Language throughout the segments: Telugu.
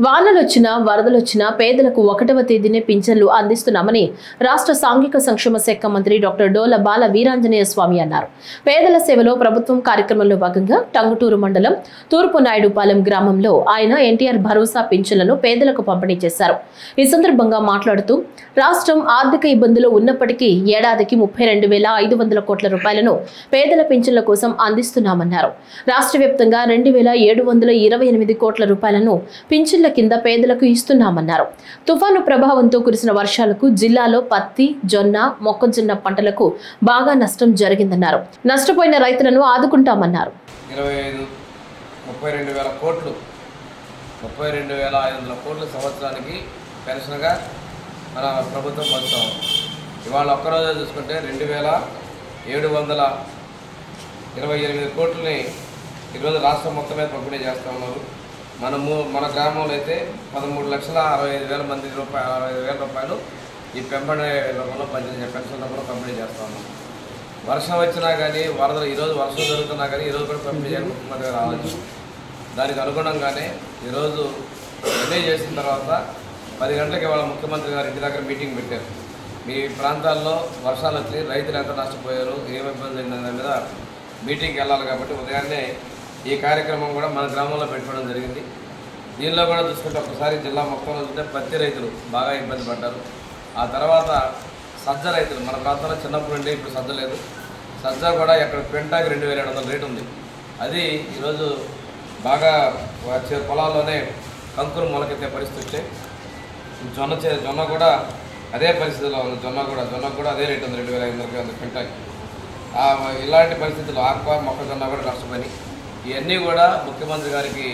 వానలొచ్చినా వరదలొచ్చినా పేదలకు 1వ తేదీనే పింఛన్లు అందిస్తున్నామని రాష్ట్ర సాంఘిక సంక్షేమ శాఖ మంత్రి డాక్టర్ డోల బాల వీరాంజనేయ స్వామి అన్నారు. పేదల సేవలో ప్రభుత్వం కార్యక్రమంలో భాగంగా టంగుటూరు మండలం తూర్పు నాయుడుపాలెం గ్రామంలో ఆయన ఎన్టీఆర్ భరోసా పింఛన్లను పేదలకు పంపిణీ చేశారు. ఈ సందర్భంగా మాట్లాడుతూ రాష్ట్రం ఆర్థిక ఇబ్బందులు ఉన్నప్పటికీ ఏడాదికి 32,500 కోట్ల రూపాయలను పేదల పింఛన్ల కోసం అందిస్తున్నామన్నారు. రాష్ట్ర వ్యాప్తంగా 2,728 కోట్ల రూపాయలను పింఛన్ల కింద పేదలకు ఇస్తున్నామన్నారు. తుఫాను ప్రభావంతో కురిసిన వర్షాలకు జిల్లాలో పత్తి, జొన్న, మొక్కజొన్న పంటలకు బాగా నష్టం జరిగిందన్నారు. నష్టపోయిన రైతులను ఆదుకుంటామన్నారు. 32,000 కోట్లు 32,500 కోట్ల సంవత్సరానికి పెన్షన్గా మన ప్రభుత్వం పంచుతాం. ఇవాళ ఒక్కరోజు చూసుకుంటే 2,728 కోట్లని ఈరోజు రాష్ట్రం మొత్తం మీద పంపిణీ చేస్తూ ఉన్నారు. మన గ్రామంలో అయితే 13,65,000 మంది 65,000 రూపాయలు ఈ పెంపడే రూపంలో పెన్షన్ రూపంలో పంపిణీ చేస్తూ ఉన్నాం. వర్షం వచ్చినా కానీ వరదలు ఈరోజు వర్షం జరుగుతున్నా కానీ ఈరోజు కూడా పంపిణీ చేయడం ముఖ్యమంత్రి రావచ్చు. దానికి అనుగుణంగానే ఈరోజు నిర్ణయం చేసిన తర్వాత 10 గంటలకి వాళ్ళ ముఖ్యమంత్రి గారు ఇంటి దగ్గర మీటింగ్ పెట్టారు. మీ ప్రాంతాల్లో వర్షాలు వచ్చి రైతులు ఎంత నష్టపోయారు, ఏమి ఇబ్బంది అయింది దాని మీద మీటింగ్కి వెళ్ళాలి. కాబట్టి ఉదయాన్నే ఈ కార్యక్రమం కూడా మన గ్రామంలో పెట్టుకోవడం జరిగింది. దీనిలో కూడా చూసుకుంటే ఒకసారి జిల్లా మొత్తంలో చూస్తే పత్తి రైతులు బాగా ఇబ్బంది పడ్డారు. ఆ తర్వాత సజ్జ రైతులు మన ప్రాంతంలో చిన్నప్పుడు ఉండే ఇప్పుడు సజ్జ లేదు. సజ్జ కూడా ఎక్కడ క్వింటాకి 2,700 రేటు ఉంది. అది ఈరోజు బాగా వచ్చే పొలాల్లోనే కంకులు మొలకెత్తే పరిస్థితి వచ్చాయి. జొన్న కూడా అదే పరిస్థితిలో ఉంది. జొన్న కూడా అదే రేటు ఉంది, 2,500 క్వింటాకి. ఇలాంటి పరిస్థితులు ఆక్వా మొక్కజొన్న కూడా నష్టపోయి ఇవన్నీ కూడా ముఖ్యమంత్రి గారికి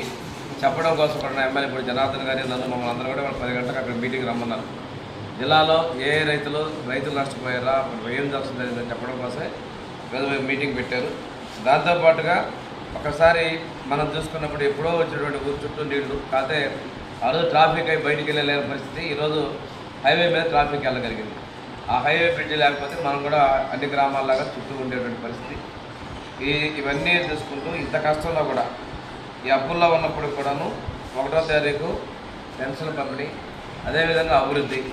చెప్పడం కోసం కూడా ఎమ్మెల్యే ఇప్పుడు జనార్దన్ గారి మమ్మల్ని అందరూ కూడా 10 గంటలకు అక్కడ మీటింగ్ రమ్మన్నారు. జిల్లాలో ఏ రైతులు నష్టపోయారా, ఏం జరుగుతుందని చెప్పడం కోసమే మీటింగ్ పెట్టారు. దాంతోపాటుగా ఒకసారి మనం చూసుకున్నప్పుడు ఎప్పుడో వచ్చినటువంటి ఊరు చుట్టూ నీళ్లు కాతే ఆ రోజు ట్రాఫిక్ అయి బయటికి వెళ్ళలేని పరిస్థితి. ఈరోజు హైవే మీద ట్రాఫిక్ వెళ్ళగలిగింది. ఆ హైవే బ్రిడ్జ్ లేకపోతే మనం కూడా అన్ని గ్రామాల్లాగా చుట్టూ ఉండేటువంటి పరిస్థితి. ఇవన్నీ చూసుకుంటూ ఇంత కష్టంలో కూడా ఈ అప్పుల్లో ఉన్నప్పుడు కూడాను 1వ తారీఖు పెన్షన్ పంపిణీ, అదేవిధంగా అభివృద్ధి